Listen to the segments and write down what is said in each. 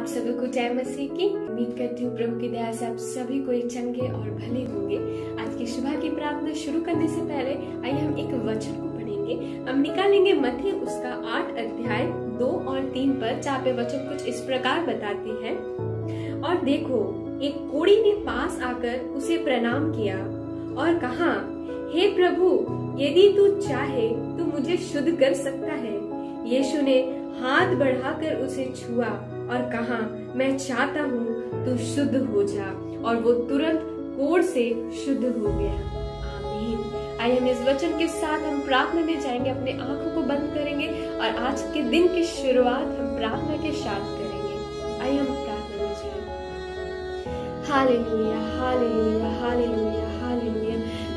आप सभी को जय मसीह की। उम्मीद करती हूँ प्रभु की दया से आप सभी को चंगे और भले होंगे। आज की सुबह की प्रार्थना शुरू करने से पहले आइए हम एक वचन को पढ़ेंगे। हम निकालेंगे मत्ती उसका 8 अध्याय 2 और 3 पर, जहाँ पे वचन कुछ इस प्रकार बताती है। और देखो, एक कोढ़ी ने पास आकर उसे प्रणाम किया और कहा, हे प्रभु, यदि तू चाहे तो मुझे शुद्ध कर सकता है। यीशु ने हाथ बढ़ाकर उसे छुआ और कहा, मैं चाहता हूँ तू शुद्ध हो जा। और वो तुरंत कोढ़ से शुद्ध हो गया। आमीन। आइए हम इस वचन के साथ हम प्रार्थना में जाएंगे, अपने आंखों को बंद करेंगे और आज के दिन की शुरुआत हम प्रार्थना के साथ करेंगे। आइए हम प्रार्थना में जाएंगे। Hallelujah, hallelujah, hallelujah, hallelujah.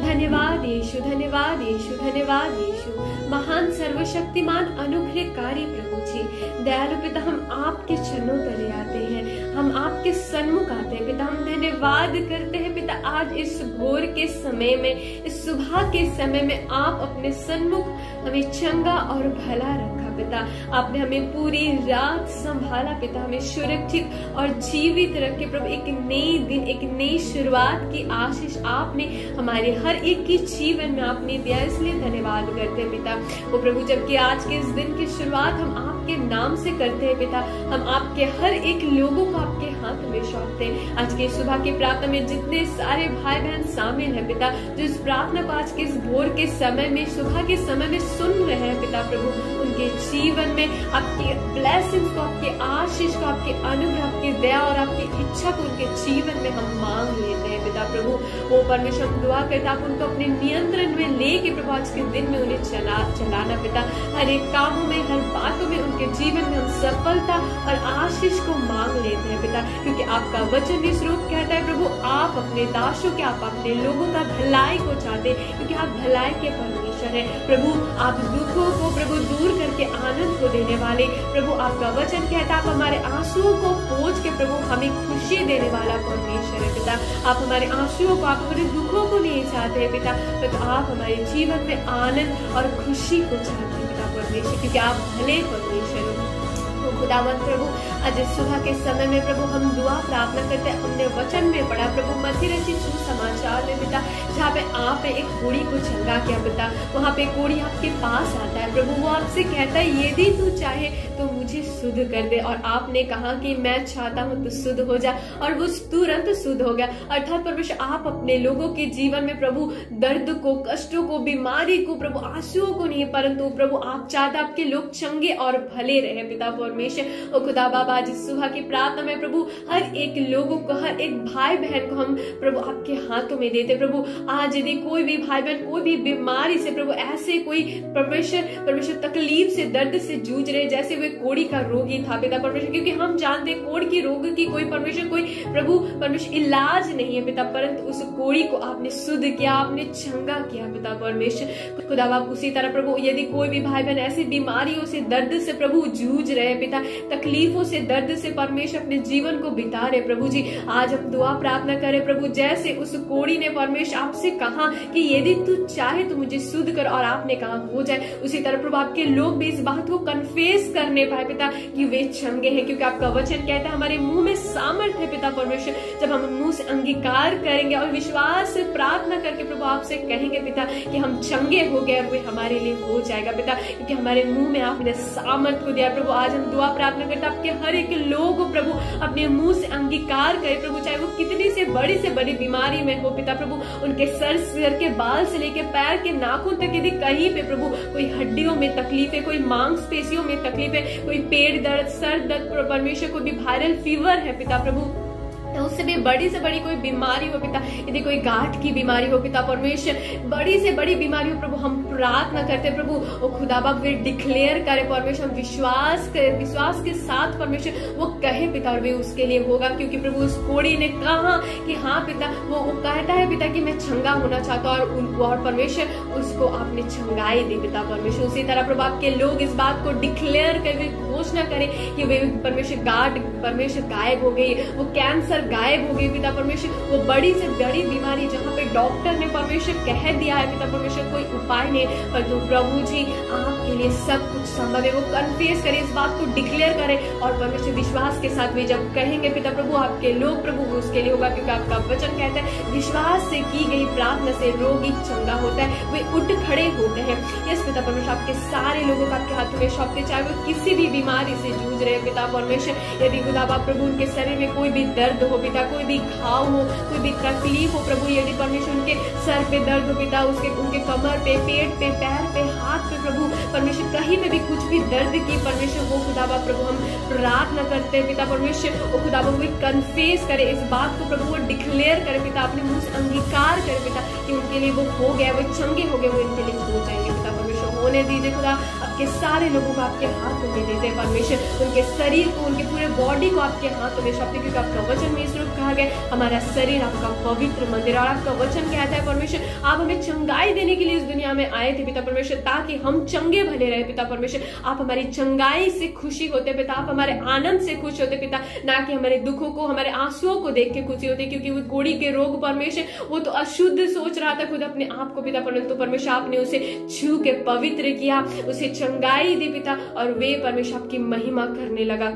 धन्यवाद यीशु, धन्यवाद यीशु, धन्यवाद यीशु। महान सर्वशक्तिमान अनुग्रहकारी प्रभु जी, दयालु पिता, हम आपके चरणों तले आते हैं, हम आपके सन्मुख आते हैं पिता। हम धन्यवाद करते हैं पिता, आज इस भोर के समय में, इस सुबह के समय में आप अपने सन्मुख हमें चंगा और भला रखा पिता। आपने हमें पूरी रात संभाला पिता, हमें सुरक्षित और जीवित रखे प्रभु। एक नई दिन, एक नई शुरुआत की आशीष आपने हमारे हर एक के जीवन में आपने दिया, इसलिए धन्यवाद करते हैं पिता। वो प्रभु, जबकि आज के इस दिन की शुरुआत हम आपके नाम से करते हैं पिता, हम आपके हर एक लोगों को आपके हाथ में सौंपते हैं। आज के सुबह की प्रार्थना में जितने सारे भाई बहन शामिल हैं पिता, जो इस प्रार्थना को आज के इस भोर के समय में, सुबह के समय में सुन रहे हैं पिता प्रभु, उनके जीवन में आपके ब्लेसिंग्स को, आपके आशीष को, आपके अनुग्रह, आपकी दया और आपकी इच्छा को उनके जीवन में हम मांग लेते हैं पिता प्रभु। वो परमेश्वर, हम दुआ करते हैं आप उनको अपने नियंत्रण में लेके प्रभु आज के दिन में उन्हें चलाना पिता। हर एक कामों में, हर बातों में, उनके जीवन में हम सफलता और आशीष को मांग लेते हैं पिता, क्योंकि आपका वचन इस रूप कहता है प्रभु, आप अपने दासों के, आप अपने लोगों का भलाई को चाहते हैं, क्योंकि आप भलाई के परमेश्वर है प्रभु। आप दुखों को प्रभु दूर करके आनंद को देने वाले प्रभु, आपका वचन कहता है आप हमारे आंसुओं को पोंछ के प्रभु हमें खुशी देने वाला परमेश्वर है पिता। आप हमारे आंसुओं को, आप हमारे दुखों को नहीं चाहते हैं पिता, तो आप हमारे जीवन में आनंद और खुशी को चाहते हैं पिता परमेश्वर, क्योंकि आप भले परमेश्वर हो। खुदावंत प्रभु, आज इस सुबह के समय में प्रभु हम दुआ प्रार्थना करते हैं। हमने वचन में पढ़ा प्रभु मत्ती रचित सुसमाचार में पिता, जहाँ पे आप एक कोढ़ी को चंगा किया पिता। वहाँ पे कोढ़ी आपके पास आता है प्रभु, वो आपसे कहता है, यदि तू चाहे तो मुझे शुद्ध कर दे। और आपने कहा कि मैं चाहता हूँ तो शुद्ध हो जा, और वो तुरंत शुद्ध हो गया। अर्थात परमेश्वर, आप अपने लोगों के जीवन में प्रभु दर्द को, कष्टों को, बीमारी को, प्रभु आंसुओं को नहीं, परंतु प्रभु आप चाहते आपके लोग चंगे और भले रहे पिता परमेश्वर। ओ खुदा बाबा, आज सुबह की प्रार्थना में प्रभु हर एक लोगों को, हर एक भाई बहन को हम प्रभु आपके हाथों में देते प्रभु। आज यदि कोई भी भाई बहन कोई भी बीमारी से प्रभु, ऐसे कोई परमेश्वर तकलीफ से, दर्द से जूझ रहे, जैसे वे कोढ़ी का रोगी था पिता परमेश्वर, क्योंकि हम जानते हैं कोढ़ की रोग की कोई परमेश्वर, कोई प्रभु परमेश्वर इलाज नहीं है पिता, परंतु उस कोढ़ी को आपने शुद्ध किया, आपने चंगा किया पिता परमेश्वर। खुदा बाप, उसी तरह प्रभु यदि कोई भी भाई बहन ऐसी बीमारियों से, दर्द से प्रभु जूझ रहे पिता, तकलीफों से, दर्द से परमेश्वर अपने जीवन को बिता रहे प्रभु जी, आज हम दुआ प्रार्थना करें प्रभु, जैसे उस कोढ़ी ने परमेश्वर आपसे कहा कि यदि तू चाहे तो मुझे शुद्ध कर, और आपने कहा हो जाए, उसी तरह प्रभु आपके लोग भी इस बात को कन्फेस करने पाए पिता कि वे चंगे हैं, क्योंकि आपका वचन कहता है हमारे मुंह में सामर्थ्य है पिता परमेश्वर। जब हम मुंह से अंगीकार करेंगे और विश्वास से प्रार्थना करके प्रभु आपसे कहेंगे पिता कि हम चंगे हो गए, और वे हमारे लिए हो जाएगा पिता, क्योंकि हमारे मुंह में आपने सामर्थ्य को दिया प्रभु। आज हम दुआ प्रार्थना करते हैं आपके हर एक लोग को प्रभु अपने मुंह से अंगीकार करे प्रभु, चाहे वो कितनी से बड़ी बीमारी में हो पिता प्रभु, उनके सर के बाल से लेके पैर के नाखून तक, यदि कहीं पे प्रभु कोई हड्डियों में तकलीफ है, कोई मांसपेशियों में तकलीफ है, कोई पेट दर्द, सर दर्द परमेश्वर, कोई भी वायरल फीवर है पिता प्रभु, तो उससे भी बड़ी से बड़ी कोई बीमारी हो पिता, यदि कोई गांठ की बीमारी हो पिता परमेश्वर, बड़ी से बड़ी बीमारी हो प्रभु, हम प्रार्थना करते प्रभु, ओ खुदा बाप वे डिक्लेयर करे परमेश्वर, हम विश्वास करे, विश्वास के साथ परमेश्वर वो कहे पिता, और वे उसके लिए होगा, क्योंकि प्रभु उस कोढ़ी ने कहा कि हाँ पिता, वो कहता है पिता कि मैं चंगा होना चाहता हूँ, और परमेश्वर उसको आपने चंगाई दी पिता परमेश्वर। उसी तरह प्रभु आपके लोग इस बात को डिक्लेयर करे, घोषणा करे कि वे परमेश्वर गांठ परमेश्वर गायब हो गई, वो कैंसर गायब हो गई पिता परमेश्वर, वो बड़ी से बड़ी बीमारी जहाँ पे डॉक्टर ने परमेश्वर कह दिया है पिता परमेश्वर कोई उपाय नहीं, परंतु प्रभु जी आपके लिए सब कुछ संभव है। वो कन्फेस करे, इस बात को डिक्लेयर करे और परमेश्वर विश्वास के साथ भी जब कहेंगे पिता प्रभु आपके लोग प्रभु उसके लिए होगा, क्योंकि आपका वचन कहता है विश्वास से की गई प्रार्थना से रोगी चंगा होता है, वे उठ खड़े होते हैं। यस पिता परमेश्वर आपके सारे लोगों को आपके हाथों में सौंपते, चाहे वो किसी भी बीमारी से जूझ रहे पिता परमेश्वर, यदि खुदा बाप प्रभु उनके शरीर में कोई भी दर्द हो पिता, कोई भी घाव हो, कोई भी तकलीफ हो प्रभु, यदि परमेश्वर उनके सर पे दर्द हो पिता, उसके उनके कमर पे, पेट पे, पैर पे, हाथ पे प्रभु परमेश्वर कहीं पे भी कुछ भी दर्द की परमेश्वर वो खुदा बाप प्रभु हम प्रार्थना करते हैं पिता परमेश्वर, वो खुदा बाप कन्फेस करे, इस बात को प्रभु वो डिक्लेयर करे पिता, अपने मुंह से अंगीकार करे पिता कि उनके लिए वो हो गया, वो चंगे हो गए, वो इनके लिए हो जाएंगे पिता परमेश्वर। होने दीजिए खुदा, आपके सारे लोगों को आपके हाथों में देते हैं परमेश्वर, उनके शरीर को, उनके पूरे बॉडी को आपके हाथों में सौंपते, क्योंकि आपका वचन में इस रूप कहा गया हमारा शरीर आपका पवित्र मंदिर, और आपका वचन कहता है परमेश्वर आप हमें चंगाई देने के लिए इस दुनिया में आए थे पिता परमेश्वर, ताकि हम चंगे भले रहे पिता परमेश्वर। आप हमारी चंगाई से खुशी होते पिता, आप हमारे आनंद से खुश होते पिता, ना कि हमारे दुखों को, हमारे आंसुओं को देख के खुशी होती, क्योंकि वो कोड़ी के रोग परमेश्वर वो तो अशुद्ध सोच रहा था खुद अपने आप को पिता परमेश्वर, तो परमेश्वर आपने उसे छू के पवित्र किया, उसे चंगाई दी पिता, और वे परमेश्वर आपकी महिमा करने लगा।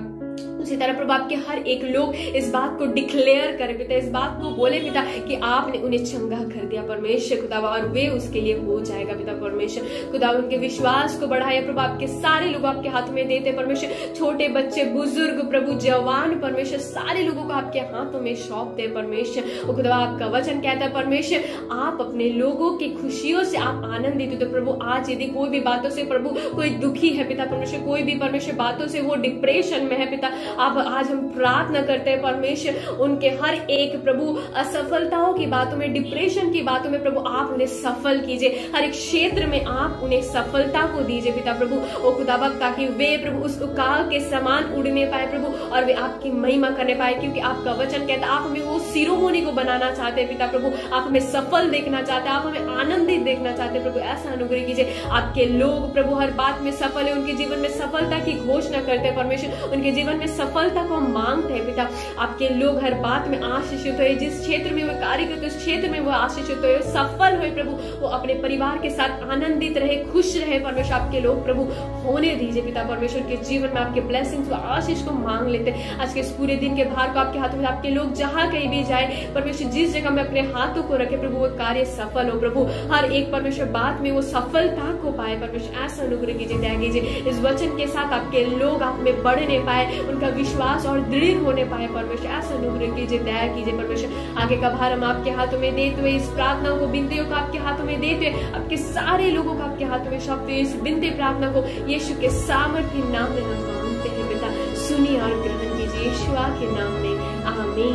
उसी तरह प्रभु आपके हर एक लोग इस बात को डिक्लेयर करे पिता, इस बात को बोले पिता कि आपने उन्हें चंगा कर दिया परमेश्वर खुदा, और वे उसके लिए हो जाएगा पिता परमेश्वर खुदा, उनके विश्वास को बढ़ाया प्रभु, आपके सारे लोग आपके हाथ में देते परमेश्वर, छोटे बच्चे, बुजुर्ग प्रभु, जवान परमेश्वर, सारे लोगों को आपके हाथों में सौंपते परमेश्वर। खुदा आपका वचन कहता है परमेश्वर आप अपने लोगों की खुशियों से आप आनंदित होते प्रभु। आज यदि कोई भी बातों से प्रभु कोई दुखी है पिता परमेश्वर, कोई भी परमेश्वर बातों से वो डिप्रेशन में है पिता, अब आज हम प्रार्थना करते हैं परमेश्वर उनके हर एक प्रभु असफलताओं की बातों में, डिप्रेशन की बातों में प्रभु आप उन्हें सफल कीजिए, हर एक क्षेत्र में आप उन्हें सफलता को दीजिए पिता प्रभु ओ खुदावंद, ताकि वे प्रभु उस उकाल के समान उड़ने पाए प्रभु, और वे आपकी महिमा करने पाए, क्योंकि आपका वचन कहता है आप हमें वो शिरोमणि को बनाना चाहते हैं पिता प्रभु, आप हमें सफल देखना चाहते हैं, आप हमें आनंदित देखना चाहते हैं प्रभु, ऐसा अनुग्रह कीजिए। आपके लोग प्रभु हर बात में सफल है, उनके जीवन में सफलता की घोषणा करते हैं परमेश्वर, उनके जीवन में सफलता को हम मांगते हैं पिता। आपके लोग हर बात में आशीषित हो, जिस क्षेत्र में वो कार्य करते उस क्षेत्र में वो आशीषित हो, सफल हो प्रभु, वो अपने परिवार के साथ आनंदित रहे, खुश रहे परमेश्वर। आपके लोग प्रभु होने दीजिए पिता परमेश्वर के जीवन में आपके ब्लेसिंग्स व आशीष को मांग लेते हैं। आज के इस पूरे दिन के भार को आपके हाथों में, आपके लोग जहां कहीं भी जाए परमेश्वर, जिस जगह में अपने हाथों को रखे प्रभु वो कार्य सफल हो प्रभु, हर एक परमेश्वर बात में वो सफलता को पाए परमेश्वर, ऐसा अनुग्रह कीजिए, दया कीजिए। इस वचन के साथ आपके लोग आप में बढ़ने पाए, उनका विश्वास और दृढ़ होने पाए परमेश्वर, ऐसा अनुग्रह कीजिए, दया कीजिए परमेश्वर। आगे का भार हम आपके हाथों में देते हुए, इस प्रार्थना को, बिनतियों को आपके हाथों में देते हुए, आपके सारे लोगों को आपके हाथों में सौंपते हुए, इस बिनती प्रार्थना को यीशु के सामर्थ्य नाम में हम मांगते हैं पिता, सुनिए और ग्रहण कीजिए यीशु के नाम में, आमीन।